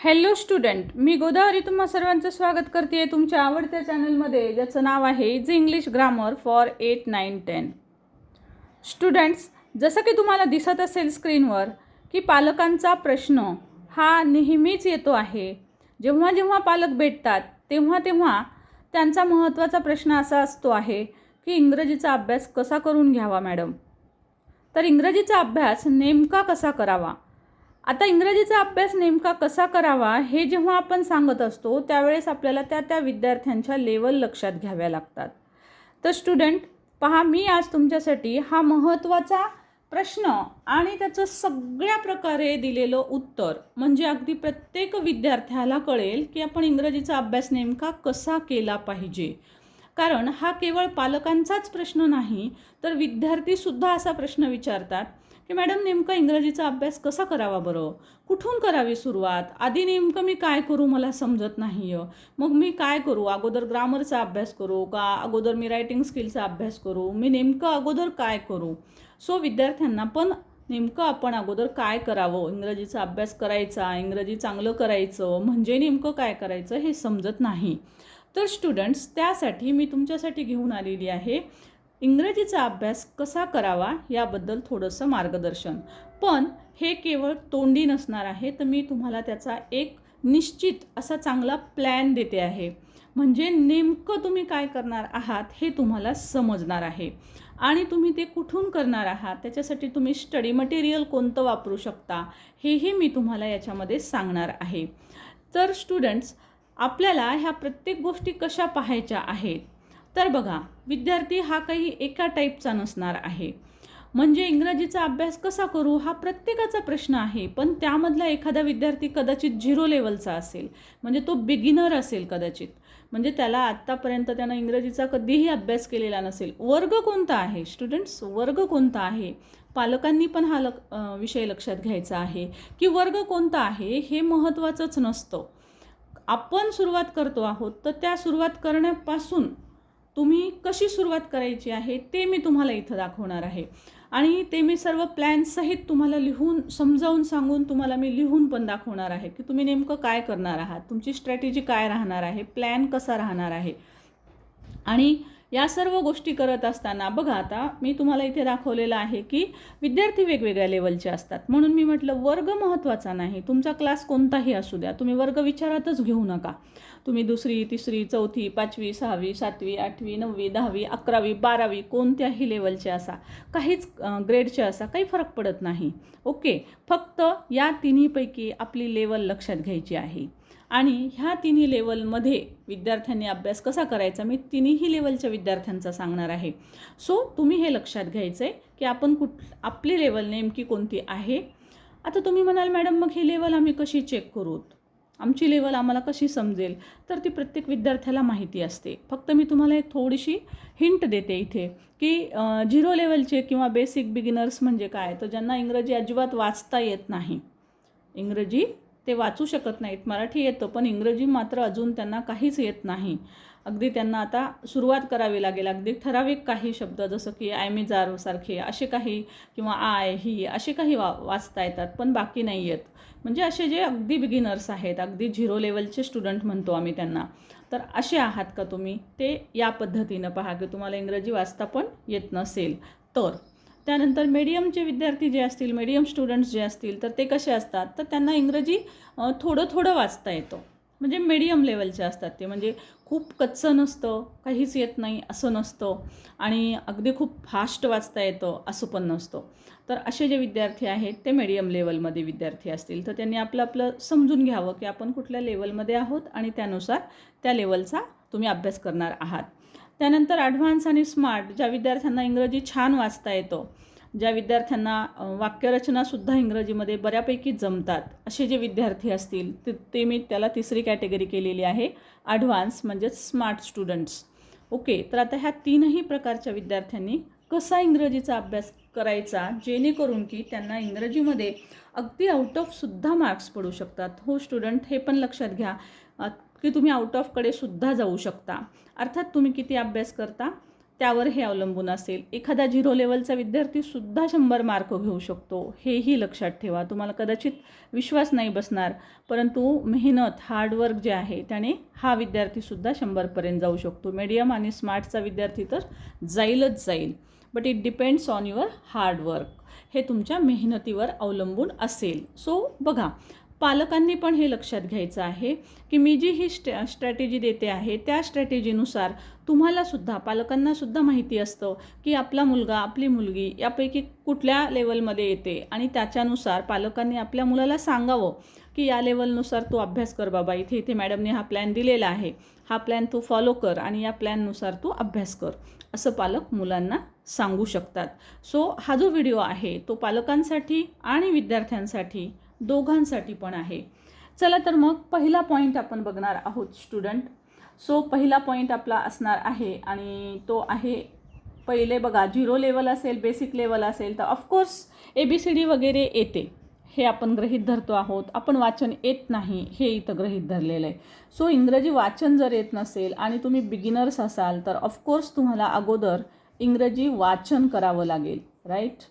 Hello student, मी गोदावरी तुम्हा सर्वांचं स्वागत करते तुमच्या आवडत्या चॅनलमध्ये, ज्याचं नाव आहे is English grammar for 8, 9, 10. Students, जसं की तुम्हाला दिसत असेल स्क्रीनवर की पालकांचा प्रश्न हा नेहमीच येतो आहे. जेव्हा जेव्हा पालक भेटतात तेव्हा तेव्हा त्यांचा महत्त्वाचा प्रश्न असा असतो आहे की इंग्रजीचा अभ्यास कसा करून घ्यावा मॅडम. तर इंग्रजीचा अभ्यास नेमका कसा करावा. आता इंग्रजीचा अभ्यास नेमका कसा करावा हे जेव्हा आपण सांगत असतो त्यावेळेस आपल्याला त्या विद्यार्थ्यांच्या लेवल लक्षात घ्याव्या लागतात. तर स्टुडंट पहा, मी आज तुमच्यासाठी हा महत्त्वाचा प्रश्न आणि त्याचं सगळ्या प्रकारे दिलेलं उत्तर, म्हणजे अगदी प्रत्येक विद्यार्थ्याला कळेल की आपण इंग्रजीचा अभ्यास नेमका कसा केला पाहिजे. कारण हा केवळ पालकांचाच प्रश्न नाही, तर विद्यार्थीसुद्धा असा प्रश्न विचारतात की मॅडम नेमका इंग्रजीचा अभ्यास कसा करावा बरं, कुठून करावी सुरुवात, आधी नेमकं मी काय करू मला समजत नाही आहे, मग मी काय करू, अगोदर ग्रामरचा अभ्यास करू का अगोदर मी रायटिंग स्किलचा अभ्यास करू, मी नेमकं अगोदर काय करू. सो विद्यार्थ्यांना पण नेमकं आपण अगोदर काय करावं, इंग्रजीचा अभ्यास करायचा, इंग्रजी चांगलं करायचं म्हणजे नेमकं काय करायचं हे समजत नाही. तर स्टुडंट्स, त्यासाठी मी तुमच्यासाठी घेऊन आलेली आहे इंग्रजीचा अभ्यास कसा करावा याबद्दल थोडंसं मार्गदर्शन. पण हे केवळ तोंडी नसणार आहे, तर मी तुम्हाला त्याचा एक निश्चित असा चांगला प्लॅन देते आहे. म्हणजे नेमकं तुम्ही काय करणार आहात हे तुम्हाला समजणार आहे आणि तुम्ही ते कुठून करणार आहात, त्याच्यासाठी तुम्ही स्टडी मटेरियल कोणतं वापरू शकता हेही मी तुम्हाला याच्यामध्ये सांगणार आहे. तर स्टुडंट्स, आपल्याला ह्या प्रत्येक गोष्टी कशा पाहायच्या आहेत. तर बघा, विद्यार्थी हा काही एका टाईपचा नसणार आहे. म्हणजे इंग्रजीचा अभ्यास कसा करू हा प्रत्येकाचा प्रश्न आहे, पण त्यामधला एखादा विद्यार्थी कदाचित 0 लेवलचा असेल, म्हणजे तो बिगिनर असेल कदाचित, म्हणजे त्याला आत्तापर्यंत त्यानं इंग्रजीचा कधीही अभ्यास केलेला नसेल. वर्ग कोणता आहे स्टुडंट्स, वर्ग कोणता आहे, पालकांनी पण हा विषय लक्षात घ्यायचा आहे की वर्ग कोणता आहे हे महत्त्वाचंच नसतं. आपण सुरुवात करतो आहोत, तर त्या सुरुवात करण्यापासून तुम्ही कशी सुरुवात करायची आहे ते मी तुम्हाला इथं दाखवणार आहे आणि ते मी सर्व प्लॅनसहित तुम्हाला लिहून समजावून सांगून तुम्हाला मी लिहून पण दाखवणार आहे की तुम्ही नेमकं काय करणार आहात, तुमची स्ट्रॅटेजी काय राहणार आहे, प्लॅन कसा राहणार आहे. आणि या सर्व गोष्टी करत असताना बघा, आता मी तुम्हाला इथे दाखवलेलं आहे की विद्यार्थी वेगवेगळ्या लेवलचे असतात, म्हणून मी म्हटलं वर्ग महत्त्वाचा नाही. तुमचा क्लास कोणताही असू द्या, तुम्ही वर्ग विचारातच घेऊ नका. तुम्ही 2री, 3री, 4थी, 5वी, 6वी, 7वी, 8वी, 9वी, 10वी, 11वी, 12वी कोणत्याही लेवलचे असा, काहीच ग्रेडचे असा, काही फरक पडत नाही. ओके, फक्त या तिन्हीपैकी आपली लेवल लक्षात घ्यायची आहे आणि ह्या तिन्ही लेवलमध्ये विद्यार्थ्यांनी अभ्यास कसा करायचा मी तिन्ही लेवलच्या विद्यार्थ्यांचा सांगणार आहे. सो तुम्ही हे लक्षात घ्यायचं आहे की आपण आपली लेवल नेमकी कोणती आहे. आता तुम्ही म्हणाल मॅडम मग ही लेवल आम्ही कशी चेक करू, आमची लेवल आम्हाला कशी समजेल. तर ती प्रत्येक विद्यार्थ्याला माहिती असते. फक्त मी तुम्हाला एक थोडीशी हिंट देते इथे की 0 लेवलचे किंवा बेसिक बिगिनर्स म्हणजे काय, तर ज्यांना इंग्रजी अजिबात वाचता येत नाही, इंग्रजी ते वाचू शकत नाहीत, मराठी येतं पण इंग्रजी मात्र अजून त्यांना काहीच येत नाही. अगदी त्यांना आता सुरुवात करावी लागेल. अगदी ठराविक काही शब्द जसं की आय मी जार सारखे असे काही, किंवा आय ही असे काही वाचता येतात पण बाकी नाही येत. म्हणजे असे जे अगदी बिगिनर्स आहेत, अगदी 0 लेवलचे स्टुडंट म्हणतो आम्ही त्यांना. तर असे आहात का तुम्ही, ते या पद्धतीनं पहा की तुम्हाला इंग्रजी वाचता पण येत नसेल तर. त्यानंतर मीडियमचे विद्यार्थी जे असतील, मीडियम स्टुडंट्स जे असतील, तर ते कसे असतात, तर त्यांना इंग्रजी थोडं थोडं वाचता येतं. म्हणजे मीडियम लेवलचे असतात ते, म्हणजे खूप कच्चं नसतं, काहीच येत नाही असं नसतं आणि अगदी खूप फास्ट वाचता येतं असं पण नसतं. तर असे जे विद्यार्थी आहेत ते मीडियम लेवलमध्ये विद्यार्थी असतील, तर त्यांनी आपलं समजून घ्यावं की आपण कुठल्या लेवलमध्ये आहोत आणि त्यानुसार त्या लेवलचा तुम्ही अभ्यास करणार आहात. त्यानंतर ॲडव्हान्स आणि स्मार्ट, ज्या विद्यार्थ्यांना इंग्रजी छान वाचता येतं, ज्या विद्यार्थ्यांना वाक्यरचनासुद्धा इंग्रजीमध्ये बऱ्यापैकी जमतात, असे जे विद्यार्थी असतील ते मी त्याला 3री कॅटेगरी केलेली आहे, ॲडव्हान्स म्हणजेच स्मार्ट स्टुडंट्स. ओके, तर आता ह्या 3ही प्रकारच्या विद्यार्थ्यांनी कसा इंग्रजीचा अभ्यास करायचा जेणेकरून की त्यांना इंग्रजीमध्ये अगदी आउट ऑफसुद्धा मार्क्स पडू शकतात. हो स्टुडंट, हे पण लक्षात घ्या की तुम्ही आउट ऑफकडे सुद्धा जाऊ शकता. अर्थात तुम्ही किती अभ्यास करता त्यावर हे अवलंबून असेल. एखादा 0 लेवलचा विद्यार्थीसुद्धा 100 मार्क घेऊ शकतो, हेही लक्षात ठेवा. तुम्हाला कदाचित विश्वास नाही बसणार, परंतु मेहनत, हार्डवर्क जे आहे त्याने हा विद्यार्थीसुद्धा 100पर्यंत जाऊ शकतो. मीडियम आणि स्मार्टचा विद्यार्थी तर जाईलच जाईल, but it depends on your hard work. हे तुमच्या मेहनतीवर अवलंबून असेल. सो बघा, पालकांनी पण हे लक्षात घ्यायचं आहे की मी जी ही स्ट्रॅटेजी देते आहे त्या स्ट्रॅटेजीनुसार तुम्हालासुद्धा, पालकांनासुद्धा माहिती असतं की आपला मुलगा, आपली मुलगी यापैकी कुठल्या लेवलमध्ये येते आणि त्याच्यानुसार पालकांनी आपल्या मुलाला सांगावं की या लेवलनुसार तू अभ्यास कर बाबा, इथे इथे मॅडमने हा प्लॅन दिलेला आहे, हा प्लॅन तू फॉलो कर आणि या प्लॅननुसार तू अभ्यास कर, असं पालक मुलांना सांगू शकतात. सो हा जो व्हिडिओ आहे तो पालकांसाठी आणि विद्यार्थ्यांसाठी दोघांसाठी पण आहे. चला तर मग पहिला पॉईंट आपण बघणार आहोत स्टुडंट. सो पहिला पॉईंट आपला असणार आहे आणि तो आहे, पहिले बघा 0 लेवल असेल, बेसिक लेवल असेल तर ऑफकोर्स ABCD वगैरे येते, हे आपण गृहीत धरतो आहोत. आपण वाचन येत नाही हे इथं गृहीत धरलेलं आहे. सो इंग्रजी वाचन जर येत नसेल आणि तुम्ही बिगिनर्स असाल तर ऑफकोर्स तुम्हाला अगोदर इंग्रजी वाचन करावं लागेल, राईट.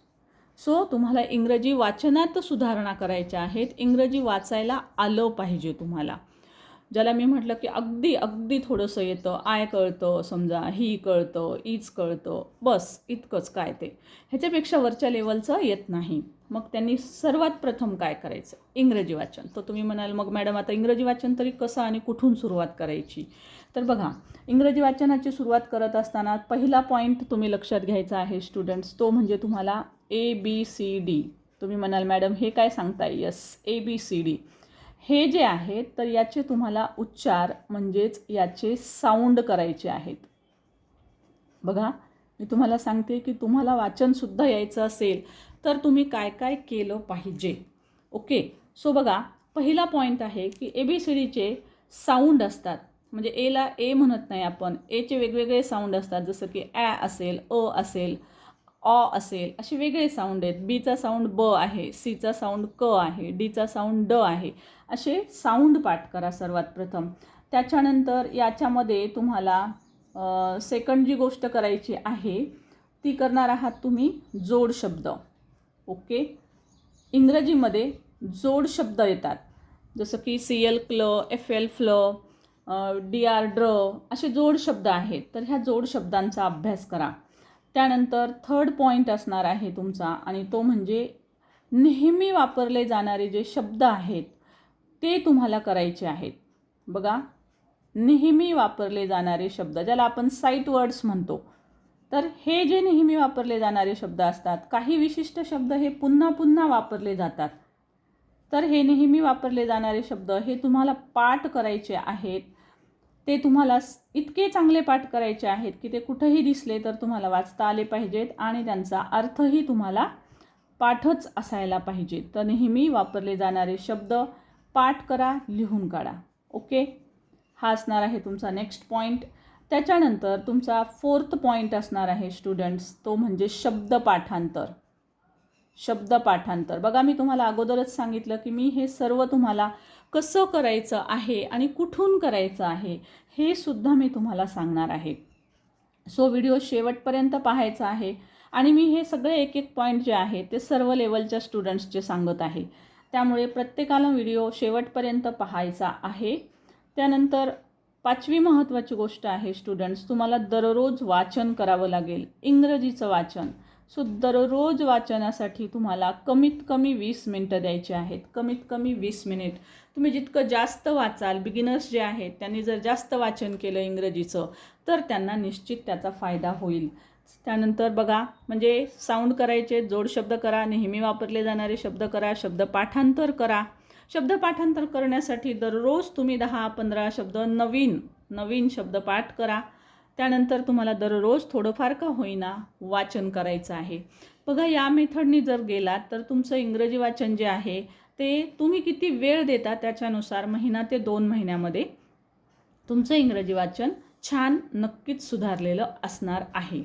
सो तुम्हाला इंग्रजी वाचनात सुधारणा करायच्या आहेत. इंग्रजी वाचायला आलं पाहिजे तुम्हाला. ज्याला मी म्हटलं की अगदी अगदी थोडंसं येतं, आय कळतं, समजा ही कळतं, इज कळतं, बस इतकंच काय ते, ह्याच्यापेक्षा वरच्या लेवलचं येत नाही. मग त्यांनी सर्वात प्रथम काय करायचं, इंग्रजी वाचन. तर तुम्ही म्हणाल मग मॅडम आता इंग्रजी वाचन तरी कसं आणि कुठून सुरुवात करायची. तर बघा, इंग्रजी वाचनाची सुरुवात करत असताना पहिला पॉईंट तुम्ही लक्षात घ्यायचा आहे स्टुडंट्स, तो म्हणजे तुम्हाला ABCD. तुम्ही म्हणाल मॅडम हे काय सांगताय. यस, ABCD हे जे आहेत तर याचे तुम्हाला उच्चार म्हणजेच याचे साऊंड करायचे आहेत. बघा, मी तुम्हाला सांगते की तुम्हाला वाचनसुद्धा यायचं असेल तर तुम्ही काय काय केलं पाहिजे. ओके, सो बघा, पहिला पॉईंट आहे की ABCDचे साऊंड असतात. म्हणजे एला ए म्हणत नाही आपण, एचे वेगवेगळे साऊंड असतात, जसं की ॲ असेल, अ असेल, ऑ असेल, असे वेगळे साऊंड आहेत. बीचा साऊंड ब आहे, सीचा साऊंड क आहे, डीचा साऊंड ड आहे. असे साऊंड पाठ करा सर्वात प्रथम. त्याच्यानंतर याच्यामध्ये तुम्हाला सेकंड जी गोष्ट करायची आहे ती करणार आहात तुम्ही जोड शब्द. ओके, इंग्रजीमध्ये जोड शब्द येतात, जसं की CL क्ल, FL फ्ल, DR ड्र, असे जोड शब्द आहेत. तर ह्या जोड शब्दांचा अभ्यास करा. त्यानंतर थर्ड पॉईंट असणार आहे तुमचा आणि तो म्हणजे नेहमी वापरले जाणारे जे शब्द आहेत ते तुम्हाला करायचे आहेत. बघा, नेहमी वापरले जाणारे शब्द, ज्याला आपण साईट वर्ड्स म्हणतो, तर हे जे नेहमी वापरले जाणारे शब्द असतात, काही विशिष्ट शब्द हे पुन्हा पुन्हा वापरले जातात. तर हे नेहमी वापरले जाणारे शब्द हे तुम्हाला पाठ करायचे आहेत. ते तुम्हाला इतके चांगले पाठ करायचे आहेत की ते कुठेही दिसले तर तुम्हाला वाचता आले पाहिजेत आणि त्यांचा अर्थही तुम्हाला पाठच असायला पाहिजे. तर नेहमी वापरले जाणारे शब्द पाठ करा, लिहून काढा. ओके, हा असणार आहे तुमचा नेक्स्ट पॉईंट. त्याच्यानंतर तुमचा फोर्थ पॉईंट असणार आहे स्टुडंट्स, तो म्हणजे शब्द पाठांतर. शब्द पाठांतर बघा, मी तुम्हाला अगोदरच सांगितलं की मी हे सर्व तुम्हाला कसं करायचं आहे आणि कुठून करायचं आहे हे सुद्धा मी तुम्हाला सांगणार आहे. सो व्हिडिओ शेवटपर्यंत पाहायचा आहे आणि मी हे सगळे एक एक पॉईंट जे आहे ते सर्व लेवलच्या स्टुडंट्सचे सांगत आहे. त्यामुळे प्रत्येकाला व्हिडिओ शेवटपर्यंत पाहायचा आहे. त्यानंतर पाचवी महत्त्वाची गोष्ट आहे स्टुडंट्स, तुम्हाला दररोज वाचन करावं लागेल, इंग्रजीचं वाचन. सो दररोज वाचनासाठी तुम्हाला कमीत कमी 20 मिनटं द्यायची आहेत. कमीत कमी 20 मिनिट. तुम्ही जितकं जास्त वाचाल, बिगिनर्स जे आहेत त्यांनी जर जास्त वाचन केलं इंग्रजीचं तर त्यांना निश्चित त्याचा फायदा होईल. त्यानंतर बघा, म्हणजे साऊंड करायचे, जोड शब्द करा, नेहमी वापरले जाणारे शब्द करा, शब्द पाठांतर करा. शब्द पाठांतर करण्यासाठी दररोज तुम्ही 10-15 शब्द नवीन शब्द पाठ करा. त्यानंतर तुम्हाला दररोज थोडंफार का होईना वाचन करायचं आहे. बघा, या मेथडनी जर गेलात तर तुमचं इंग्रजी वाचन जे आहे ते तुम्ही किती वेळ देता त्याच्यानुसार 1 ते 2 महिन्यामध्ये तुमचं इंग्रजी वाचन छान नक्कीच सुधारलेलं असणार आहे.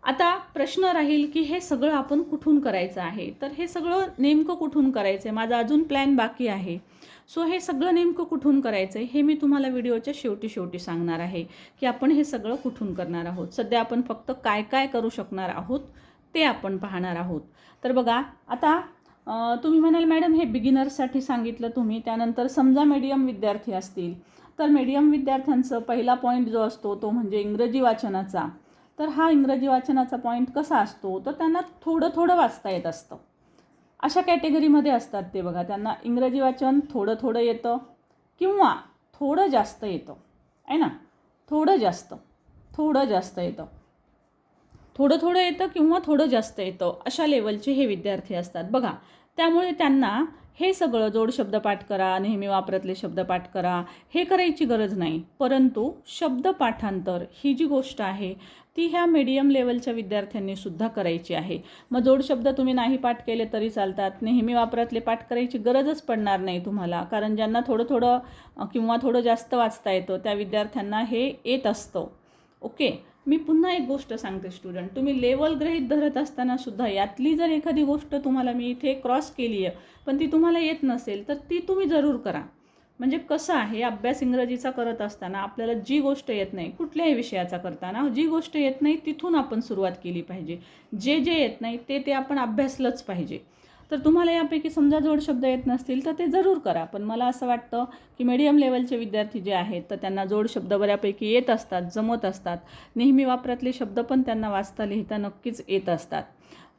आता प्रश्न राहील की हे सगळं आपण कुठून करायचं आहे. तर हे सगळं नेमकं कुठून करायचं आहे, माझा अजून प्लॅन बाकी आहे. सो हे सगळं नेमकं कुठून करायचं आहे हे मी तुम्हाला व्हिडिओच्या शेवटी सांगणार आहे की आपण हे सगळं कुठून करणार आहोत. सध्या आपण फक्त काय काय करू शकणार आहोत ते आपण पाहणार आहोत. तर बघा आता तुम्ही म्हणाल मॅडम हे बिगिनर्ससाठी सांगितलं तुम्ही, त्यानंतर समजा मीडियम विद्यार्थी असतील तर मीडियम विद्यार्थ्यांचं पहिला पॉईंट जो असतो तो म्हणजे इंग्रजी वाचनाचा. तर हा इंग्रजी वाचनाचा पॉईंट कसा असतो, तर त्यांना थोडं थोडं वाचता येत असतं. अशा कॅटेगरीमध्ये असतात ते बघा, त्यांना इंग्रजी वाचन थोडं थोडं येतं किंवा थोडं जास्त येतं आहे ना, थोडं जास्त येतं, थोडं थोडं येतं किंवा थोडं जास्त येतं, अशा लेवलचे हे विद्यार्थी असतात बघा. त्यामुळे त्यांना हे सगळं जोडशब्द पाठ करा, नेहमी वापरातले शब्द पाठ करा, हे करायची गरज नाही. परंतु शब्द पाठांतर ही जी गोष्ट आहे ती ह्या मीडियम लेवलच्या विद्यार्थ्यांनी सुद्धा करायची आहे. मग जोडशब्द तुम्ही नाही पाठ केले तरी चालतात, नेहमी वापरातले पाठ करायची गरजच पडणार नाही तुम्हाला, कारण ज्यांना थोडं थोडं किंवा थोडं जास्त वाचता येतं त्या विद्यार्थ्यांना हे येत असतं. ओके, मी पुन्हा एक गोष्ट सांगते स्टुडंट, तुम्ही लेवल गृहीत धरत असताना सुद्धा यातली जर एखादी गोष्ट तुम्हाला मी इथे क्रॉस केली आहे पण ती तुम्हाला येत नसेल तर ती तुम्ही जरूर करा. म्हणजे कसं आहे, अभ्यास इंग्रजीचा करत असताना आपल्याला जी गोष्ट येत नाही, कुठल्याही विषयाचा करताना जी गोष्ट येत नाही तिथून आपण सुरुवात केली पाहिजे. जे येत नाही ते आपण अभ्यासलंच पाहिजे. तर तुम्हाला यापैकी समजा जोडशब्द येत नसतील तर ते जरूर करा. पण मला असं वाटतं की मीडियम लेवलचे विद्यार्थी जे आहेत तर त्यांना जोडशब्द बऱ्यापैकी येत असतात, जमत असतात. नेहमी वापरातले शब्द पण त्यांना वाचता लिहिता नक्कीच येत असतात.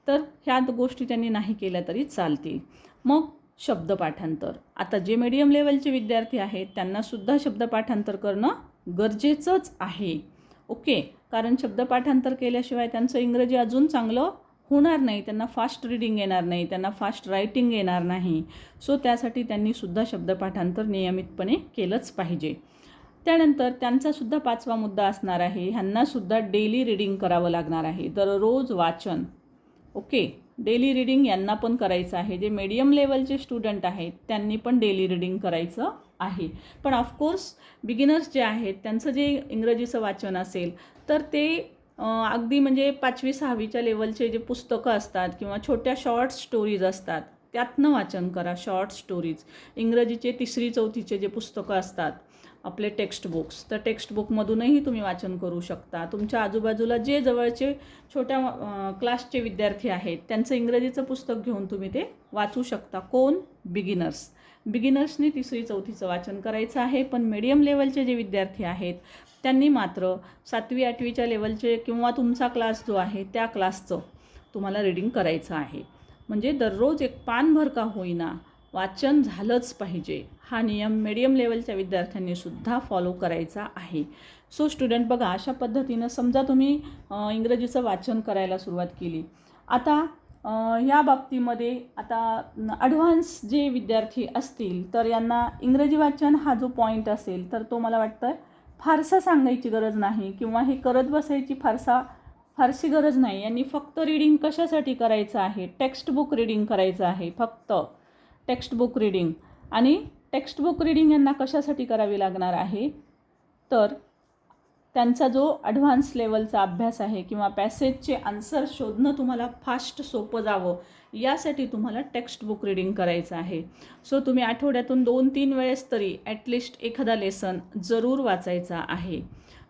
तर ह्या गोष्टी त्यांनी नाही केल्या तरी चालतील. मग शब्द पाठांतर, आता जे मीडियम लेवलचे विद्यार्थी आहेत त्यांनासुद्धा शब्द पाठांतर करणं गरजेचंच आहे. ओके, कारण शब्द पाठांतर केल्याशिवाय त्यांचं इंग्रजी अजून चांगलं होणार नाही, त्यांना फास्ट रीडिंग येणार नाही, त्यांना फास्ट रायटिंग येणार नाही. सो त्यासाठी त्यांनीसुद्धा शब्द पाठांतर नियमितपणे केलंच पाहिजे. त्यानंतर त्यांचासुद्धा 5वा मुद्दा असणार आहे, ह्यांनासुद्धा डेली रीडिंग करावं लागणार आहे, दररोज वाचन. ओके, डेली रीडिंग यांना पण करायचं आहे. जे मीडियम लेवलचे स्टुडंट आहेत त्यांनी पण डेली रीडिंग करायचं आहे. पण ऑफकोर्स बिगिनर्स जे आहेत त्यांचं जे इंग्रजीचं वाचन असेल तर ते अगदी म्हणजे 5वी-6वीच्या लेवलचे जे पुस्तकं असतात किंवा छोट्या शॉर्ट स्टोरीज असतात त्यातनं वाचन करा. शॉर्ट स्टोरीज, इंग्रजीचे 3री-4थीचे जे पुस्तकं असतात आपले टेक्स्ट बुक्स, तर टेक्स्ट बुकमधूनही तुम्ही वाचन करू शकता. तुमच्या आजूबाजूला जे जवळचे छोट्या क्लासचे विद्यार्थी आहेत त्यांचं इंग्रजीचं पुस्तक घेऊन तुम्ही ते वाचू शकता. कोण? बिगिनर्सनी 3री-4थीचं वाचन करायचं आहे. पण मीडियम लेवलचे जे विद्यार्थी आहेत त्यांनी मात्र 7वी-8वीच्या लेवलचे किंवा तुमचा क्लास जो आहे त्या क्लासचं तुम्हाला रीडिंग करायचं आहे. म्हणजे दररोज एक पानभर का होईना वाचन झालंच पाहिजे. हा नियम मीडियम लेवलच्या विद्यार्थ्यांनीसुद्धा फॉलो करायचा आहे. सो स्टुडंट बघा, अशा पद्धतीनं समजा तुम्ही इंग्रजीचं वाचन करायला सुरुवात केली. आता ह्या बाबतीमध्ये आता ॲडव्हान्स जे विद्यार्थी असतील तर यांना इंग्रजी वाचन हा जो पॉईंट असेल तर तो मला वाटतं फारसा सांगायची गरज नाही किंवा हे करत बसायची फारशी गरज नाही. यांनी फक्त रीडिंग कशासाठी करायचं आहे? टेक्स्ट बुक रीडिंग करायचं आहे, फक्त टेक्स्ट बुक रीडिंग. आणि टेक्स्ट बुक रीडिंग यांना कशासाठी करावी लागणार आहे? तर त्यांचा जो ॲडव्हान्स लेवलचा अभ्यास आहे किंवा पॅसेजचे आन्सर शोधणं तुम्हाला फास्ट सोपं जावं यासाठी तुम्हाला टेक्स्ट बुक रीडिंग करायचं आहे. सो तुम्ही आठवड्यातून 2-3 वेळेस तरी ॲटलिस्ट एखादा लेसन जरूर वाचायचा आहे.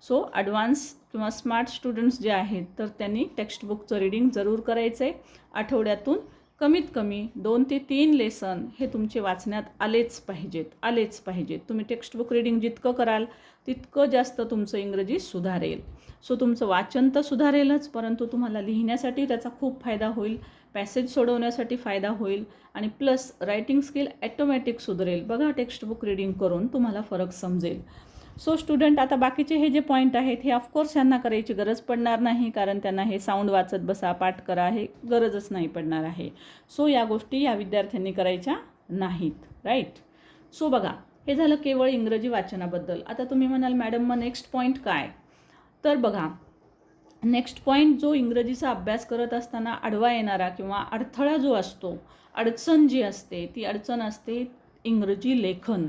सो ॲडव्हान्स किंवा स्मार्ट स्टुडंट्स जे आहेत तर त्यांनी टेक्स्ट बुकचं रीडिंग जरूर करायचं आहे. आठवड्यातून कमीत कमी 2 ते 3 लेसन हे तुमचे वाचण्यात आलेच पाहिजेत. तुम्ही टेक्स्ट बुक रीडिंग जितकं कराल तितकं जास्त तुमचं इंग्रजी सुधारेल. सो तुमचं वाचन तर सुधारेलच, परंतु तुम्हाला लिहिण्यासाठी त्याचा खूप फायदा होईल, पॅसेज सोडवण्यासाठी फायदा होईल आणि प्लस रायटिंग स्किल ॲटोमॅटिक सुधारेल. बघा, टेक्स्ट बुक रीडिंग करून तुम्हाला फरक समजेल. सो स्टुडंट, आता बाकीचे हे जे पॉईंट आहेत हे ऑफकोर्स यांना करायची गरज पडणार नाही, कारण त्यांना हे साऊंड वाचत बसा, पाठ करा, हे गरजच नाही पडणार आहे. सो या गोष्टी या विद्यार्थ्यांनी करायच्या नाहीत, राईट. सो बघा, हे झालं केवळ इंग्रजी वाचनाबद्दल. आता तुम्ही म्हणाल मॅडम मग नेक्स्ट पॉईंट काय? तर बघा, नेक्स्ट पॉईंट जो इंग्रजीचा अभ्यास करत असताना आडवा येणारा किंवा अडथळा जो असतो, अडचण जी असते ती अडचण असते इंग्रजी लेखन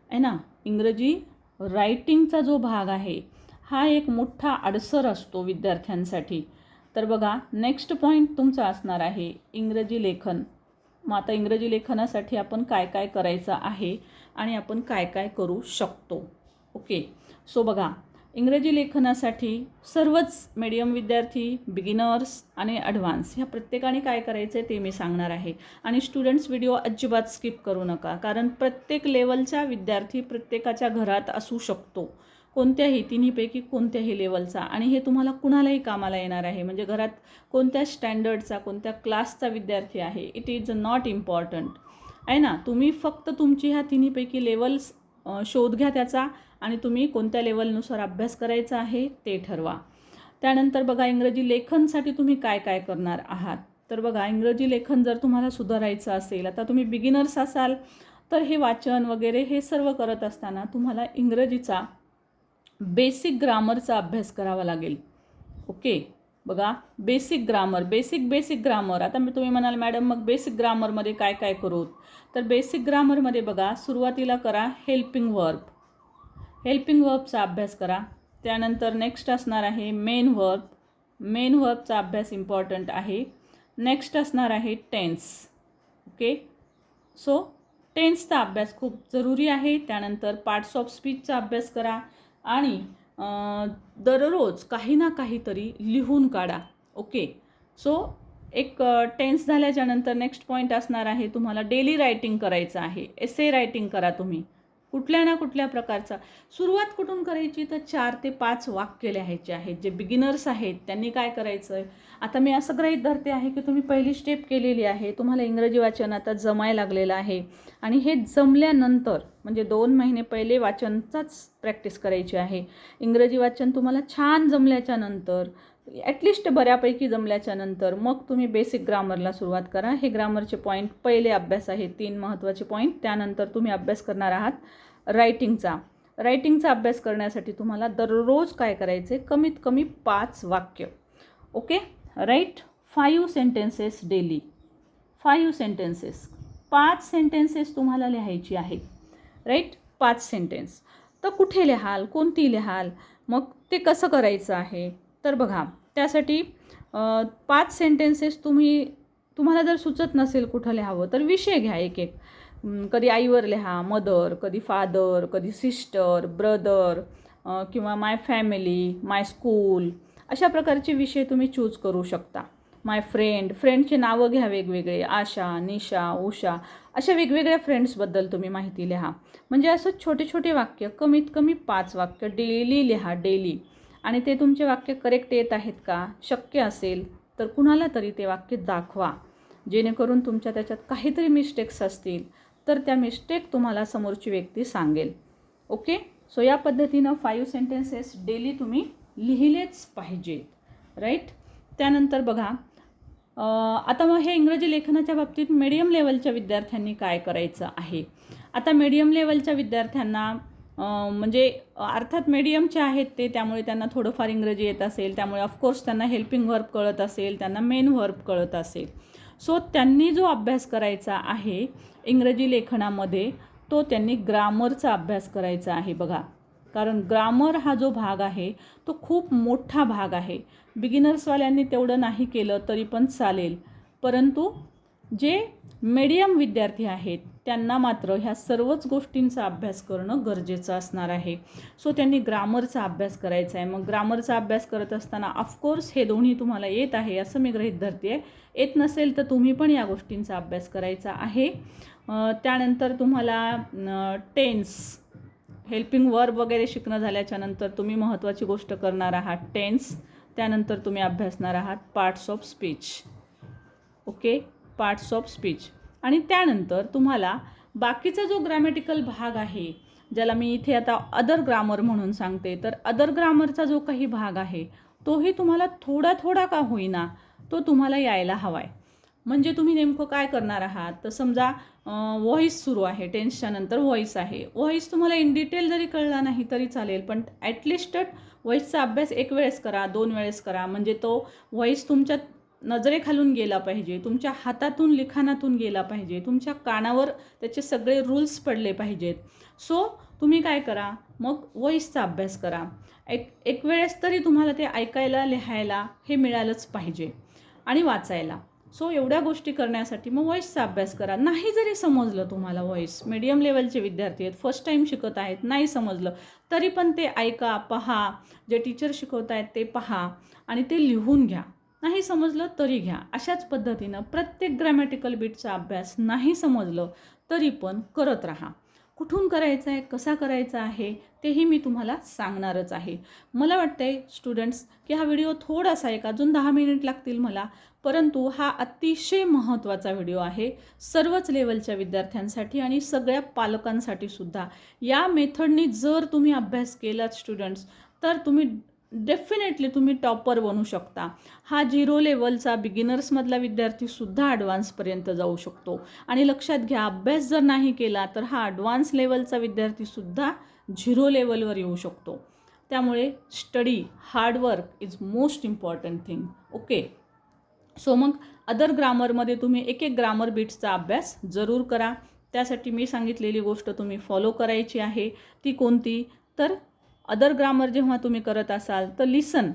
आहे ना. इंग्रजी रायटिंगचा जो भाग आहे हा एक मोठा अडसर असतो विद्यार्थ्यांसाठी. तर बघा नेक्स्ट पॉईंट तुमचा असणार आहे इंग्रजी लेखन. मग आता इंग्रजी लेखनासाठी आपण काय काय करायचं आहे आणि आपण काय काय करू शकतो. ओके, सो बघा इंग्रजी लेखनासाठी सर्वच मीडियम विद्यार्थी, बिगिनर्स आणि ॲडव्हान्स ह्या प्रत्येकाने काय करायचं आहे ते मी सांगणार आहे. आणि स्टुडंट्स व्हिडिओ अजिबात स्किप करू नका, कारण प्रत्येक लेवलचा विद्यार्थी प्रत्येकाच्या घरात असू शकतो, कोणत्याही तिन्हीपैकी कोणत्याही लेवलचा, आणि हे तुम्हाला कुणालाही कामाला येणार आहे. म्हणजे घरात कोणत्या स्टँडर्डचा, कोणत्या क्लासचा विद्यार्थी आहे, इट इज नॉट इम्पॉर्टंट आहे ना. तुम्ही फक्त तुमची ह्या तिन्हीपैकी लेवल्स शोध घ्या त्याचा, आणि तुम्ही कोणत्या लेवलनुसार अभ्यास करायचा आहे ते ठरवा. त्यानंतर बघा इंग्रजी लेखनसाठी तुम्ही काय काय करणार आहात. तर बघा इंग्रजी लेखन जर तुम्हाला सुधारायचं असेल, आता तुम्ही बिगिनर्स असाल तर हे वाचन वगैरे हे सर्व करत असताना तुम्हाला इंग्रजीचा बेसिक ग्रामरचा अभ्यास करावा लागेल. ओके, बघा बेसिक ग्रामर. आता तुम्ही म्हणाल मॅडम मग बेसिक ग्रामरमध्ये काय काय करू. तर बेसिक ग्रामरमध्ये बघा सुरुवातीला करा हेल्पिंग वर्बचा अभ्यास करा. त्यानंतर नेक्स्ट असणार आहे मेन वर्बचा अभ्यास इम्पॉर्टंट आहे. नेक्स्ट असणार आहे टेन्स. ओके, सो टेन्सचा अभ्यास खूप जरुरी आहे. त्यानंतर पार्ट्स ऑफ स्पीचचा अभ्यास करा आणि दररोज काही ना काहीतरी लिहून काढा. ओके, सो एक टेन्स झाल्याच्यानंतर नेक्स्ट पॉईंट असणार आहे तुम्हाला डेली रायटिंग करायचं आहे. एसे रायटिंग करा तुम्ही कुठल्या ना कुठल्या प्रकारचा. सुरुवात कुठून करायची तर 4 ते 5 वाक्य लिहायचे आहेत. जे बिगिनर्स आहेत त्यांनी काय करायचं आहे, आता मी असं गृहीत धरते आहे की तुम्ही पहिली स्टेप केलेली आहे, तुम्हाला इंग्रजी वाचन आता जमायला लागलेलं आहे, आणि हे जमल्यानंतर म्हणजे 2 महिने पहिले वाचनचाच प्रॅक्टिस करायची आहे. इंग्रजी वाचन तुम्हाला छान जमल्याच्या नंतर, ॲटलिस्ट बऱ्यापैकी जमल्याच्या नंतर मग तुम्ही बेसिक ग्रामरला सुरुवात करा. हे ग्रामरचे पॉईंट पहिले अभ्यास आहे, 3 महत्त्वाचे पॉईंट. त्यानंतर तुम्ही अभ्यास करणार आहात रायटिंगचा अभ्यास करण्यासाठी तुम्हाला दररोज काय करायचे, कमीत कमी 5 वाक्य. Okay, right 5 sentences daily. 5 sentences तुम्हाला लिहायची आहेत. Right, 5 sentence. तर कुठे लिहाल, कोणती लिहाल, मग ते कसं करायचं आहे. तर बघा त्यासाठी 5 सेंटेन्सेस तुम्हाला जर सुचत नसेल कुठं लिहावं तर विषय घ्या एक. कधी आईवर लिहा, मदर, कधी फादर, कधी सिस्टर, ब्रदर, किंवा माय फॅमिली, माय स्कूल, अशा प्रकारचे विषय तुम्ही चूज करू शकता. माय फ्रेंडचे नावं घ्या वेगवेगळे, आशा, निशा, उषा, अशा वेगवेगळ्या फ्रेंड्सबद्दल तुम्ही माहिती लिहा. म्हणजे असं छोटे छोटे वाक्य, कमीत कमी 5 वाक्य डेली लिहा, डेली. आणि ते तुमचे वाक्य करेक्ट येत आहेत का, शक्य असेल तर कुणाला तरी ते वाक्य दाखवा, जेणेकरून तुमच्या त्याच्यात काहीतरी मिस्टेक्स असतील तर त्या मिस्टेक तुम्हाला समोरची व्यक्ती सांगेल. ओके, सो या पद्धतीनं 5 सेंटेन्सेस डेली तुम्ही लिहिलेच पाहिजेत. राईट, त्यानंतर बघा आता मग हे इंग्रजी लेखनाच्या बाबतीत मीडियम लेवलच्या विद्यार्थ्यांनी काय करायचं आहे. आता मीडियम लेवलच्या विद्यार्थ्यांना म्हणजे अर्थात मीडियमचे आहेत ते, त्यामुळे त्यांना थोडंफार इंग्रजी येत असेल, त्यामुळे ऑफकोर्स त्यांना हेल्पिंग वर्ब कळत असेल, त्यांना मेन वर्ब कळत असेल. सो त्यांनी जो अभ्यास करायचा आहे इंग्रजी लेखनामध्ये तो त्यांनी ग्रामरचा अभ्यास करायचा आहे. बघा, कारण ग्रामर हा जो भाग आहे तो खूप मोठा भाग आहे. बिगिनर्सवाल्यांनी तेवढं नाही केलं तरी पण चालेल, परंतु जे मीडियम विद्यार्थी आहेत त्यांना मात्र ह्या सर्वच गोष्टींचा अभ्यास करणं गरजेचं असणार आहे. सो त्यांनी ग्रामरचा अभ्यास करायचा आहे. मग ग्रामरचा अभ्यास करत असताना ऑफकोर्स हे दोन्ही तुम्हाला येत आहे असं मी गृहीत धरते. येत नसेल तर तुम्ही पण या गोष्टींचा अभ्यास करायचा आहे. त्यानंतर तुम्हाला टेन्स, हेल्पिंग वर्ब वगैरे शिकणं झाल्याच्यानंतर तुम्ही महत्त्वाची गोष्ट करणार आहात टेन्स. त्यानंतर तुम्ही अभ्यासणार आहात parts of speech. Okay, parts of speech. आणि त्यानंतर तुम्हाला बाकीचा जो ग्रॅमॅटिकल भाग आहे, ज्याला मी इथे आता अदर ग्रामर म्हणून सांगते, तर अदर ग्रामरचा जो काही भाग आहे तोही तुम्हाला थोडा थोडा का होईना तो तुम्हाला यायला हवा आहे. म्हणजे तुम्ही नेमकं काय करणार आहात, तर समजा व्हॉईस सुरू आहे, टेन्सच्या नंतर व्हॉईस आहे. व्हॉईस तुम्हाला इन डिटेल जरी कळला नाही तरी चालेल, पण ॲटलिस्ट व्हॉईसचा अभ्यास 1 वेळेस करा, 2 वेळेस करा, म्हणजे तो व्हॉईस तुमच्या नजरेखालून गेला पाहिजे, तुमच्या हातातून लिखाणातून गेला पाहिजे, तुमच्या कानावर त्याचे सगळे रूल्स पडले पाहिजेत. सो तुम्ही काय करा, मग व्हॉईसचा अभ्यास करा. एक वेळेस तरी तुम्हाला ते ऐकायला, लिहायला हे मिळालंच पाहिजे आणि वाचायला. सो एवढ्या गोष्टी करण्यासाठी मग व्हॉईसचा अभ्यास करा. नाही जरी समजलं तुम्हाला व्हॉईस, मीडियम लेवलचे विद्यार्थी आहेत, फर्स्ट टाईम शिकत आहेत, नाही समजलं तरी पण ते ऐका, पहा, जे टीचर शिकवत आहेत ते पहा आणि ते लिहून घ्या. नाही समजलं तरी घ्या. अशाच पद्धतीनं प्रत्येक ग्रॅमॅटिकल बीटचा अभ्यास नाही समजलं तरी पण करत राहा. कुठून करायचं आहे, कसा करायचा आहे तेही मी तुम्हाला सांगणारच आहे. मला वाटतंय स्टुडंट्स की हा व्हिडिओ थोडासा अजून 10 मिनिट लागतील मला, परंतु हा अतिशय महत्त्वाचा व्हिडिओ आहे सर्वच लेवलच्या विद्यार्थ्यांसाठी आणि सगळ्या पालकांसाठी सुद्धा. या मेथडनी जर तुम्ही अभ्यास केलात स्टुडंट्स तर डेफिनेटली तुम्ही टॉपर बनू शकता. हा 0 लेवलचा बिगिनर्समधला विद्यार्थीसुद्धा ॲडव्हान्सपर्यंत जाऊ शकतो. आणि लक्षात घ्या, अभ्यास जर नाही केला तर हा ॲडव्हान्स लेवलचा विद्यार्थीसुद्धा 0 लेवलवर येऊ शकतो. त्यामुळे study, hard work is most important thing. Okay. So मग अदर ग्रामरमध्ये तुम्ही एक ग्रामर बीट्सचा अभ्यास जरूर करा. त्यासाठी मी सांगितलेली गोष्ट तुम्ही फॉलो करायची आहे. ती कोणती? तर अदर ग्रामर जेव्हा तुम्ही करत असाल तर लिसन.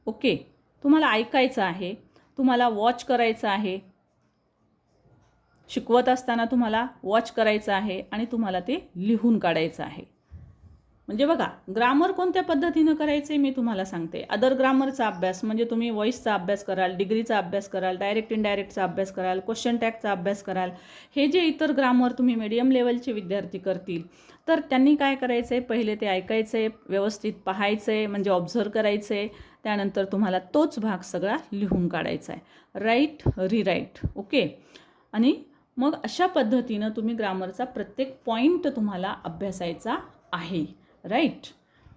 ओके. तुम्हाला ऐकायचं आहे, तुम्हाला वॉच करायचं आहे, शिकवत असताना तुम्हाला वॉच करायचं आहे आणि तुम्हाला ते लिहून काढायचं आहे. म्हणजे बघा, ग्रामर कोणत्या पद्धतीनं करायचे मी तुम्हाला सांगते. अदर ग्रामरचा अभ्यास म्हणजे तुम्ही व्हॉईसचा अभ्यास कराल, डिग्रीचा अभ्यास कराल, डायरेक्ट इनडायरेक्टचा अभ्यास कराल, क्वेश्चन टॅगचा अभ्यास कराल. हे जे इतर ग्रामर तुम्ही मीडियम लेवलचे विद्यार्थी करतील तर त्यांनी काय करायचं आहे, पहिले ते ऐकायचं आहे, व्यवस्थित पाहायचं आहे, म्हणजे ऑब्झर्व करायचं आहे. त्यानंतर तुम्हाला तोच भाग सगळा लिहून काढायचा आहे. Right, rewrite. ओके. आणि मग अशा पद्धतीनं तुम्ही ग्रामरचा प्रत्येक पॉईंट तुम्हाला अभ्यासायचा आहे. राईट.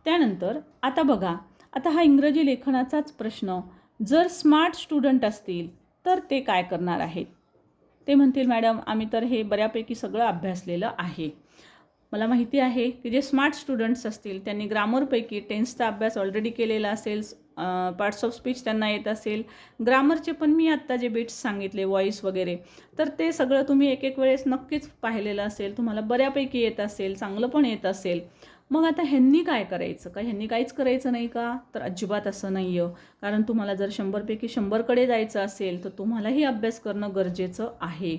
त्यानंतर आता बघा, आता हा इंग्रजी लेखनाचाच प्रश्न. जर स्मार्ट स्टुडंट असतील तर ते काय करणार आहेत? ते म्हणतील मॅडम आम्ही तर हे बऱ्यापैकी सगळं अभ्यासलेलं आहे. मला माहिती आहे की जे स्मार्ट स्टुडंट्स असतील त्यांनी ग्रामरपैकी टेन्सचा अभ्यास ऑलरेडी केलेला असेल, पार्ट्स ऑफ स्पीच त्यांना येत असेल, ग्रामरचे पण मी आत्ता जे बिट्स सांगितले व्हॉईस वगैरे, तर ते सगळं तुम्ही एक वेळेस नक्कीच पाहिलेलं असेल, तुम्हाला बऱ्यापैकी येत असेल, चांगलं पण येत असेल. मग आता ह्यांनी काय करायचं का? ह्यांनी काहीच करायचं नाही का? तर अजिबात असं नाही आहे. कारण तुम्हाला जर 100पैकी 100कडे जायचं असेल तर तुम्हालाही अभ्यास करणं गरजेचं आहे.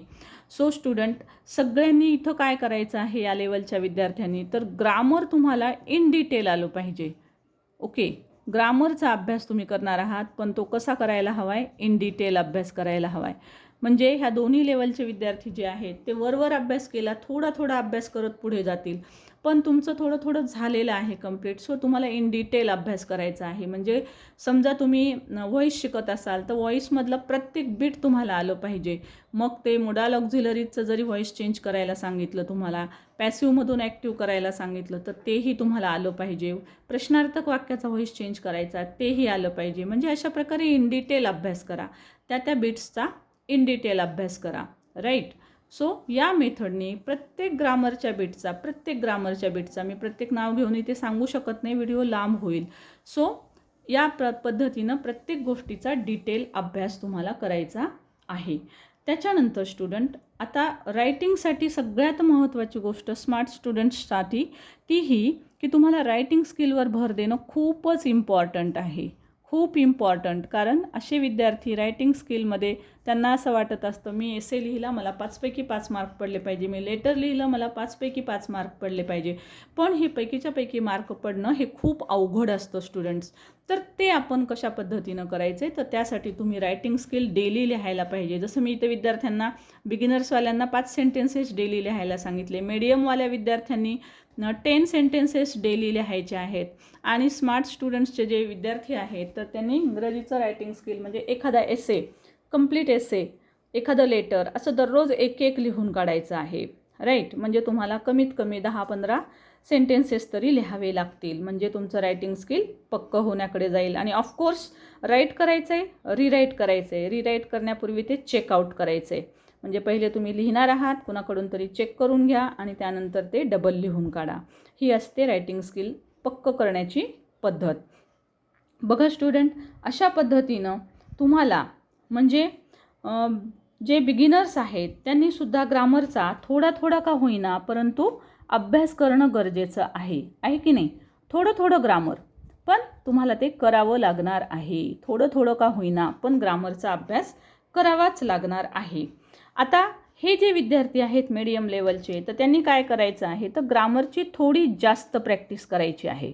सो स्टुडंट, सगळ्यांनी इथं काय करायचं आहे या लेवलच्या विद्यार्थ्यांनी, तर ग्रामर तुम्हाला इन डिटेल आलं पाहिजे. ओके. ग्रामरचा अभ्यास तुम्ही करणार आहात, पण तो कसा करायला हवा आहे? इन डिटेल अभ्यास करायला हवा आहे. म्हणजे ह्या दोन्ही लेवलचे विद्यार्थी जे आहेत ते वरवर अभ्यास केला, थोडा अभ्यास करत पुढे जातील, पण तुमचं थोडं झालेलं आहे कंप्लीट. सो तुम्हाला इन डिटेल अभ्यास करायचा आहे. म्हणजे समजा तुम्ही व्हॉईस शिकत असाल तर व्हॉईसमधलं प्रत्येक बीट तुम्हाला आलं पाहिजे. मग ते मोडाल ऑक्झिलरीचं जरी व्हॉईस चेंज करायला सांगितलं, तुम्हाला पॅसिव्हमधून ॲक्टिव्ह करायला सांगितलं तर तेही तुम्हाला आलं पाहिजे. प्रश्नार्थक वाक्याचा व्हॉईस चेंज करायचा तेही आलं पाहिजे. म्हणजे अशा प्रकारे इन डिटेल अभ्यास करा, त्या बीट्सचा इन डिटेल अभ्यास करा. राईट. सो या मेथडनी प्रत्येक ग्रामरच्या बीटचा मी प्रत्येक नाव घेऊन इथे सांगू शकत नाही, व्हिडिओ लांब होईल. सो या पद्धतीनं प्रत्येक गोष्टीचा डिटेल अभ्यास तुम्हाला करायचा आहे. त्याच्यानंतर स्टुडंट, आता रायटिंगसाठी सगळ्यात महत्त्वाची गोष्ट स्मार्ट स्टुडंट्ससाठी ती ही की तुम्हाला रायटिंग स्किलवर भर देणं खूपच इम्पॉर्टंट आहे. खूप इम्पॉर्टंट. कारण असे विद्यार्थी रायटिंग स्किलमध्ये त्यांना असं वाटत असतं मी एसे लिहिला मला 5पैकी 5 मार्क पडले पाहिजे, मी लेटर लिहिलं मला 5पैकी 5 मार्क पडले पाहिजे. पण हे पैकीच्या पैकी मार्क पडणं हे खूप अवघड असतं स्टुडंट्स. तर ते आपण कशा पद्धतीनं करायचं आहे, तर त्यासाठी तुम्ही रायटिंग स्किल डेली लिहायला पाहिजे. जसं मी इथे विद्यार्थ्यांना, बिगिनर्सवाल्यांना 5 सेंटेन्सेस डेली लिहायला सांगितले, मीडियमवाल्या विद्यार्थ्यांनी 10 सेंटेन्सेस डेली लिहायचे आहेत. आणि स्मार्ट स्टुडंट्सचे जे विद्यार्थी आहेत तर त्यांनी इंग्रजीचं रायटिंग स्किल म्हणजे एखादा एसे, कंप्लीट एसे, एखादं लेटर असं दररोज एक लिहून काढायचं आहे. राईट. म्हणजे तुम्हाला कमीत कमी 10-15 सेंटेन्सेस तरी लिहावे लागतील. म्हणजे तुमचं रायटिंग स्किल पक्कं होण्याकडे जाईल. आणि ऑफकोर्स राईट करायचं आहे, रिराईट करायचं आहे. रिराईट करण्यापूर्वी ते चेकआउट करायचं आहे. म्हणजे पहिले तुम्ही लिहिणार आहात, कुणाकडून तरी चेक करून घ्या आणि त्यानंतर ते डबल लिहून काढा. ही असते रायटिंग स्किल पक्क करण्याची पद्धत. बघा स्टुडंट, अशा पद्धतीनं तुम्हाला म्हणजे जे बिगिनर्स आहेत त्यांनीसुद्धा ग्रामरचा थोडा का होईना परंतु अभ्यास करणं गरजेचं आहे की नाही. थोडं ग्रामर पण तुम्हाला ते करावं लागणार आहे. थोडं का होईना पण ग्रामरचा अभ्यास करावाच लागणार आहे. आता हे जे विद्यार्थी आहेत मीडियम लेवलचे तर त्यांनी काय करायचं आहे तर ग्रामरची थोडी जास्त प्रॅक्टिस करायची आहे.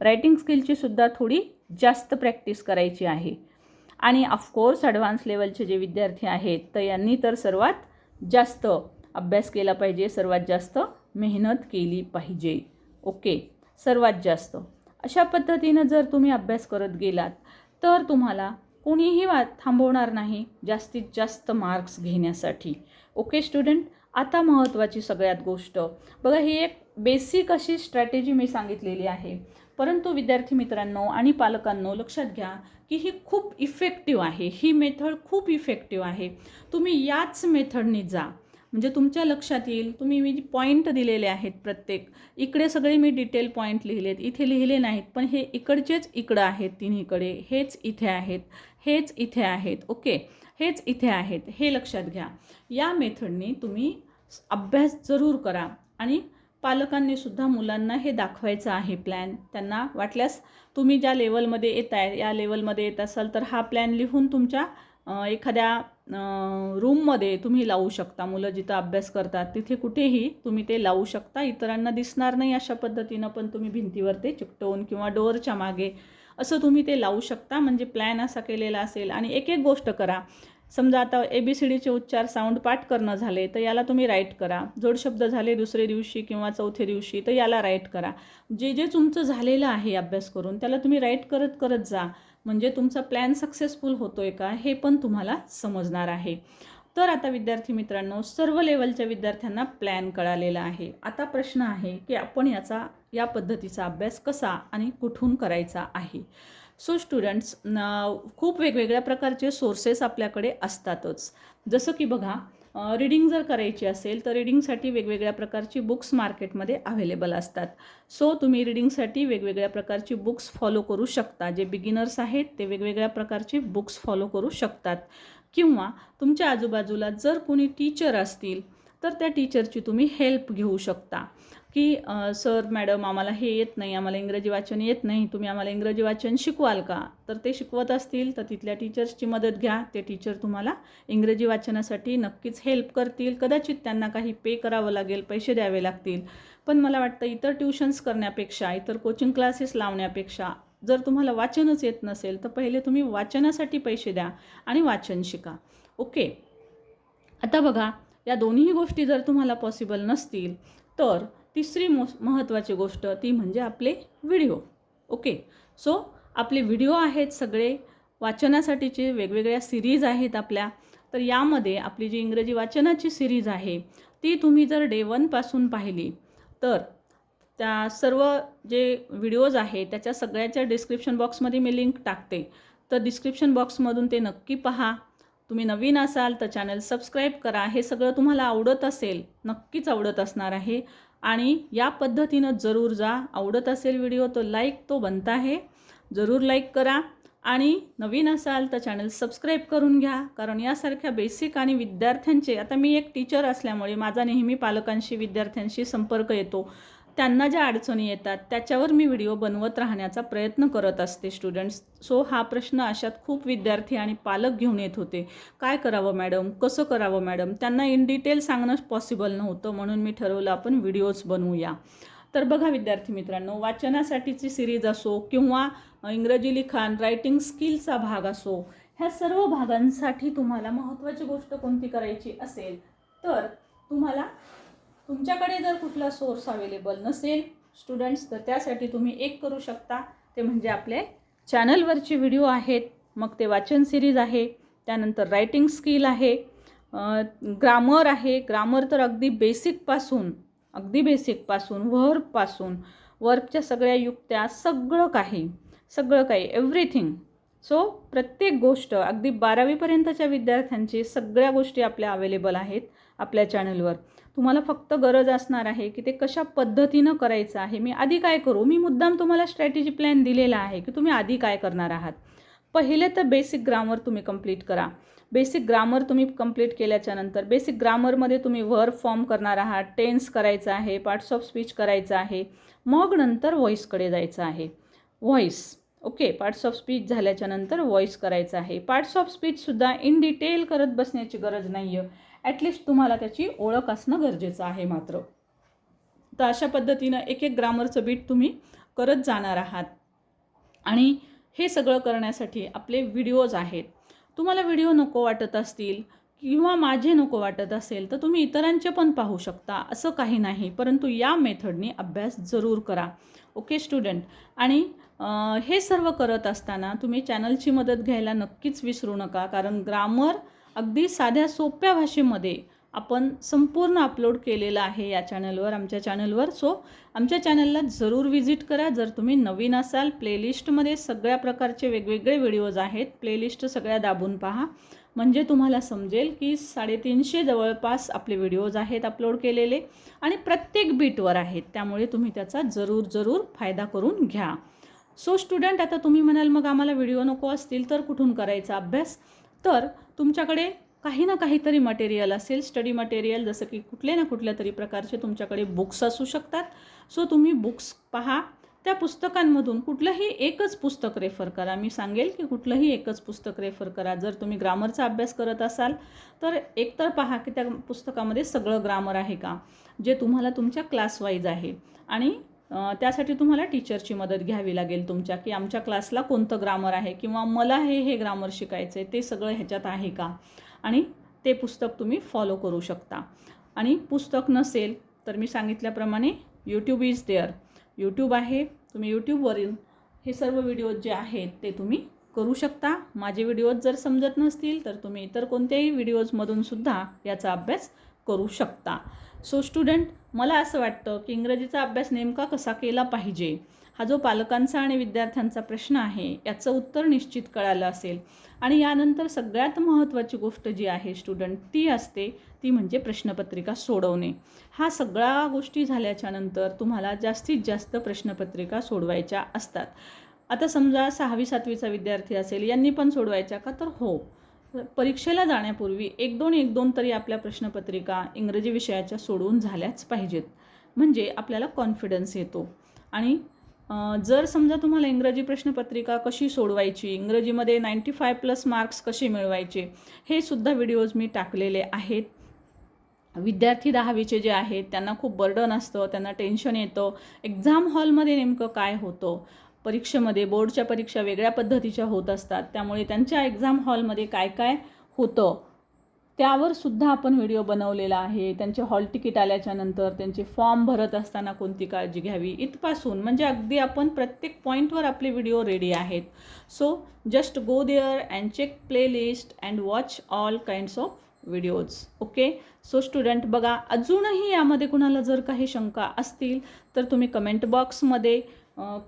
रायटिंग स्किलची सुद्धा थोडी जास्त प्रॅक्टिस करायची आहे. आणि ऑफकोर्स ॲडव्हान्स लेवलचे जे विद्यार्थी आहेत तर यांनी तर सर्वात जास्त अभ्यास केला पाहिजे, सर्वात जास्त मेहनत केली पाहिजे. ओके, सर्वात जास्त. अशा पद्धतीनं जर तुम्ही अभ्यास करत गेलात तर तुम्हाला कोणीही थांबवणार नाही जास्तीत जास्त मार्क्स घेण्यासाठी. ओके स्टुडंट, आता महत्त्वाची सगळ्यात गोष्ट बघा, ही एक बेसिक अशी स्ट्रॅटेजी मी सांगितलेली आहे, परंतु विद्यार्थी मित्रांनो आणि पालकांनो लक्षात घ्या की ही खूप इफेक्टिव्ह आहे. ही मेथड खूप इफेक्टिव्ह आहे. तुम्ही याच मेथडनी जा म्हणजे तुमच्या लक्षात येईल. तुम्ही मी पॉईंट दिलेले आहेत प्रत्येक, इकडे सगळे मी डिटेल पॉईंट लिहिलेत, इथे लिहिले नाहीत पण हे इकडचेच इकडं आहेत तिन्हीकडे, हेच इथे आहेत, हेच इथे आहेत. ओके, हेच इथे आहेत, हे लक्षात घ्या. या मेथडनी तुम्ही अभ्यास जरूर करा आणि पालकांनी सुद्धा मुलांना हे दाखवायचं आहे प्लॅन. त्यांना वाटल्यास तुम्ही ज्या लेवलमध्ये येत आहे या लेवलमध्ये येत असाल तर हा प्लॅन लिहून तुमच्या एखाद्या रूममध्ये तुम्ही लावू शकता. मुलं जिथं अभ्यास करतात तिथे कुठेही तुम्ही ते लावू शकता. इतरांना दिसणार नाही अशा पद्धतीनं पण तुम्ही भिंतीवर ते चिकटवून किंवा डोअरच्या मागे असं तुम्ही ते लावू शकता. म्हणजे प्लॅन असा केलेला असेल. आणि एक गोष्ट करा, समजा आता ABCDचे उच्चार साऊंड पाठ करणं झाले तर याला तुम्ही राईट करा. जोडशब्द झाले दुसरे दिवशी किंवा चौथे दिवशी तर याला राईट करा. जे तुमचं झालेलं आहे अभ्यास करून त्याला तुम्ही राईट करत जा. म्हणजे तुमचा प्लॅन सक्सेसफुल होतोय का हे पण तुम्हाला समजणार आहे. तर आता विद्यार्थी मित्रांनो, सर्व लेवलच्या विद्यार्थ्यांना प्लॅन कळालेला आहे. आता प्रश्न आहे की आपण या पद्धतीचा अभ्यास कसा आणि कुठून करायचा आहे. सो स्टुडंट्स, खूप वेगवेगळ्या प्रकारचे सोर्सेस आपल्याकडे असतातच. जसं की बघा, रीडिंग जर करायची असेल तर रीडिंगसाठी वेगवेगळ्या प्रकारची बुक्स मार्केटमध्ये अवेलेबल असतात. सो तुम्ही रीडिंगसाठी वेगवेगळ्या प्रकारची बुक्स फॉलो करू शकता. जे बिगिनर्स आहेत ते वेगवेगळ्या प्रकारचे बुक्स फॉलो करू शकतात. किंवा तुमच्या आजूबाजूला जर कोणी टीचर असतील तर त्या टीचरची तुम्ही हेल्प घेऊ शकता की सर मॅडम आम्हाला हे येत नाही, आम्हाला इंग्रजी वाचन येत नाही, तुम्ही आम्हाला इंग्रजी वाचन शिकवाल का. तर ते शिकवत असतील तर तिथल्या टीचर्सची मदत घ्या. ते टीचर तुम्हाला इंग्रजी वाचनासाठी नक्कीच हेल्प करतील. कदाचित त्यांना काही पे करावं लागेल, पैसे द्यावे लागतील. पण मला वाटतं इतर ट्युशन्स करण्यापेक्षा, इतर कोचिंग क्लासेस लावण्यापेक्षा जर तुम्हाला वाचनच येत नसेल तर पहिले तुम्ही वाचनासाठी पैसे द्या आणि वाचन शिका. ओके, आता बघा, या दोन्ही गोष्टी जर तुम्हाला पॉसिबल नसतील तर तिसरी महत्त्वाची गोष्ट ती म्हणजे आपले व्हिडिओ. ओके, सो आपले व्हिडिओ आहेत सगळे वाचनासाठीचे, वेगवेगळ्या सिरीज आहेत आपल्या. तर यामध्ये आपली जी इंग्रजी वाचनाची सिरीज आहे ती तुम्ही जर Day 1 पासून पाहिली तर त्या सर्व जे व्हिडिओज आहेत त्याच्या सगळ्याच्या डिस्क्रिप्शन बॉक्समध्ये मी लिंक टाकते. तर डिस्क्रिप्शन बॉक्समधून ते नक्की पहा. तुम्ही नवीन असाल तर चॅनल सबस्क्राईब करा. हे सगळं तुम्हाला आवडत असेल, नक्कीच आवडत असणार आहे. आणि या पद्धतीनं जरूर जा. आवडत असेल व्हिडिओ तो लाईक तो बनता आहे, जरूर लाईक करा. आणि नवीन असाल तर चॅनल सबस्क्राईब करून घ्या. कारण यासारख्या बेसिक आणि विद्यार्थ्यांचे, आता मी एक टीचर असल्यामुळे माझा नेहमी पालकांशी विद्यार्थ्यांशी संपर्क येतो. त्यांना ज्या अडचणी येतात त्याच्यावर मी व्हिडिओ बनवत राहण्याचा प्रयत्न करत असते स्टुडंट्स. सो हा प्रश्न अशात खूप विद्यार्थी आणि पालक घेऊन येत होते, काय करावं मॅडम, कसं करावं मॅडम. त्यांना इन डिटेल सांगणं पॉसिबल नव्हतं, म्हणून मी ठरवलं आपण व्हिडिओज बनवूया. तर बघा विद्यार्थी मित्रांनो, वाचनासाठीची सिरीज असो किंवा इंग्रजी लिखाण रायटिंग स्किलचा भाग असो, ह्या सर्व भागांसाठी तुम्हाला महत्त्वाची गोष्ट कोणती करायची असेल तर तुम्हाला तुमच्याकडे जर कुठला सोर्स अवेलेबल नसेल स्टुडंट्स तर त्यासाठी तुम्ही एक करू शकता, ते म्हणजे आपले चॅनलवरचे व्हिडिओ आहेत. मग ते वाचन सिरीज आहे, त्यानंतर रायटिंग स्किल आहे, ग्रामर आहे. ग्रामर तर अगदी बेसिकपासून व्हर्बपासून वर्बच्या सगळ्या युक्त्या, सगळं काही एव्हरीथिंग. सो प्रत्येक गोष्ट अगदी 12वीपर्यंतच्या विद्यार्थ्यांची सगळ्या गोष्टी आपल्या अवेलेबल आहेत आपल्या चॅनलवर. तुम्हाला फक्त गरज असणार आहे की ते कशा पद्धतीनं करायचं आहे. मी आधी काय करू, मी मुद्दाम तुम्हाला स्ट्रॅटेजी प्लॅन दिलेला आहे की तुम्ही आधी काय करणार आहात. पहिले तर बेसिक ग्रामर तुम्ही कंप्लीट करा. बेसिक ग्रामर तुम्ही कंप्लीट केल्याच्यानंतर बेसिक ग्रामरमध्ये तुम्ही वर्ब फॉर्म करणार आहात, टेन्स करायचं आहे, पार्ट्स ऑफ स्पीच करायचं आहे. मग नंतर व्हॉईसकडे जायचं आहे. Voice okay, parts of speech झाल्याच्या नंतर व्हॉईस करायचं आहे. पार्ट्स ऑफ स्पीचसुद्धा इन डिटेल करत बसण्याची गरज नाही आहे. ॲटलिस्ट तुम्हाला त्याची ओळख असणं गरजेचं आहे मात्र. तर अशा पद्धतीनं एक एक ग्रामरचं बीट तुम्ही करत जाणार आहात. आणि हे सगळं करण्यासाठी आपले व्हिडिओज आहेत. तुम्हाला व्हिडिओ नको वाटत असतील किंवा माझे नको वाटत असेल तर तुम्ही इतरांचे पण पाहू शकता, असं काही नाही. परंतु या मेथडनी अभ्यास जरूर करा. Okay student. आणि हे सर्व करत असताना तुम्ही चॅनलची मदत घ्यायला नक्कीच विसरू नका, कारण ग्रामर अगदी साध्या सोप्या भाषेमध्ये आपण संपूर्ण अपलोड केलेलं आहे या चॅनलवर, आमच्या चॅनलवर. सो आमच्या चॅनलला जरूर व्हिजिट करा. जर तुम्ही नवीन असाल, प्लेलिस्टमध्ये सगळ्या प्रकारचे वेगवेगळे व्हिडिओज आहेत. प्लेलिस्ट सगळ्या दाबून पहा, म्हणजे तुम्हाला समजेल की 350 जवळपास आपले व्हिडिओज आहेत अपलोड केलेले आणि प्रत्येक बीटवर आहेत. त्यामुळे तुम्ही त्याचा जरूर फायदा करून घ्या. सो स्टुडंट, आता तुम्ही म्हणाल मग आम्हाला व्हिडिओ नको असतील तर कुठून करायचा अभ्यास? तर तुमच्याकडे काही ना काहीतरी मटेरियल असेल, स्टडी मटेरियल, जसं की कुठले ना कुठल्या तरी प्रकारचे तुमच्याकडे बुक्स असू शकतात. सो तुम्ही बुक्स पहा. त्या पुस्तकांमधून कुठलंही एकच पुस्तक रेफर करा. मी सांगेल की कुठलंही एकच पुस्तक रेफर करा. जर तुम्ही ग्रामरचा अभ्यास करत असाल तर एकतर पहा की त्या पुस्तकामध्ये सगळं ग्रामर आहे का, जे तुम्हाला तुमच्या क्लास वाईज आहे. आणि त्यासाठी तुम्हाला टीचरची मदत घ्यावी लागेल तुमच्या, की आमच्या क्लासला कोणतं ग्रामर आहे किंवा मला हे ग्रामर शिकायचं आहे, ते सगळं ह्याच्यात आहे का. आणि ते पुस्तक तुम्ही फॉलो करू शकता. आणि पुस्तक नसेल तर मी सांगितल्याप्रमाणे यूट्यूब इज देअर. यूट्यूब आहे, तुम्ही यूट्यूबवरील हे सर्व व्हिडिओज जे आहेत ते तुम्ही करू शकता. माझे व्हिडिओज जर समजत नसतील तर तुम्ही इतर कोणत्याही व्हिडिओजमधून सुद्धा याचा अभ्यास करू शकता. सो स्टुडंट, मला असं वाटतं की इंग्रजीचा अभ्यास नेमका कसा केला पाहिजे, हा जो पालकांचा आणि विद्यार्थ्यांचा प्रश्न आहे याचं उत्तर निश्चित कळालं असेल. आणि यानंतर सगळ्यात महत्त्वाची गोष्ट जी आहे स्टुडंट, ती असते ती म्हणजे प्रश्नपत्रिका सोडवणे. हा सगळ्या गोष्टी झाल्याच्यानंतर तुम्हाला जास्तीत जास्त प्रश्नपत्रिका सोडवायच्या असतात. आता समजा 6वी 7वीचा विद्यार्थी असेल, यांनी पण सोडवायच्या का? तर हो. परीक्षेला जाण्यापूर्वी 1-2 तरी आपल्या प्रश्नपत्रिका इंग्रजी विषयाच्या सोडवून झाल्याच पाहिजेत, म्हणजे आपल्याला कॉन्फिडन्स येतो. आणि जर समजा तुम्हाला इंग्रजी प्रश्नपत्रिका कशी सोडवायची, इंग्रजीमध्ये 95+ मार्क्स कसे मिळवायचे, हे सुद्धा व्हिडिओज मी टाकलेले आहेत. विद्यार्थी 10वीचे जे आहेत त्यांना खूप बर्डन असतं, त्यांना टेन्शन येतं, एक्झाम हॉलमध्ये नेमकं काय होतं, परीक्षेमध्ये बोर्डच्या परीक्षा वेगळ्या पद्धतीच्या होत असतात, त्यामुळे त्यांच्या एक्झाम हॉलमध्ये काय काय होतं त्यावर सुद्धा आपण व्हिडिओ बनवलेला आहे. त्यांचे हॉल तिकीट आल्याच्यानंतर त्यांचे फॉर्म भरत असताना कोणती काळजी घ्यावी, इथपासून म्हणजे अगदी आपण प्रत्येक पॉईंटवर आपले व्हिडिओ रेडी आहेत. So just go there and check playlist and watch all kinds of videos. Okay. So student, बघा, अजूनही यामध्ये कुणाला जर काही शंका असतील तर तुम्ही कमेंट बॉक्समध्ये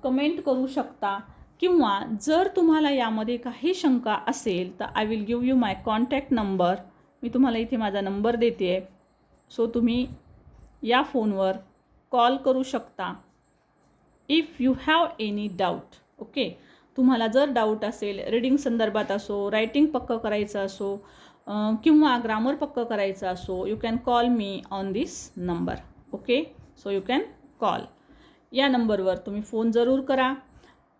कमेंट करू शकता, किंवा जर तुम्हाला यामध्ये काही शंका असेल तर I will give you my contact number. मी तुम्हाला इथे माझा नंबर देते आहे. सो तुम्ही या फोनवर कॉल करू शकता if you have any doubt. Okay. तुम्हाला जर डाऊट असेल, रीडिंग संदर्भात असो, रायटिंग पक्कं करायचं असो किंवा ग्रामर पक्कं करायचं असो, you can call me on this number. Okay. So you can call. या नंबरवर तुम्ही फोन जरूर करा.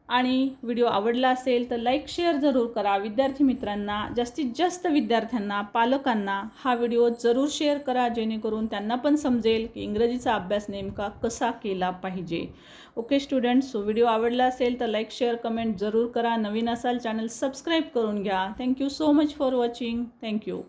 आणि व्हिडिओ आवडला असेल तर लाईक शेअर जरूर करा. विद्यार्थी मित्रांना, जास्तीत जास्त विद्यार्थ्यांना, पालकांना हा व्हिडिओ जरूर शेअर करा, जेणेकरून त्यांना पण समजेल की इंग्रजीचा अभ्यास नेमका कसा केला पाहिजे. ओके स्टुडंट्स, सो व्हिडिओ आवडला असेल तर लाईक शेअर कमेंट जरूर करा. नवीन असाल चॅनल सबस्क्राईब करून घ्या. Thank you so much for watching. Thank you.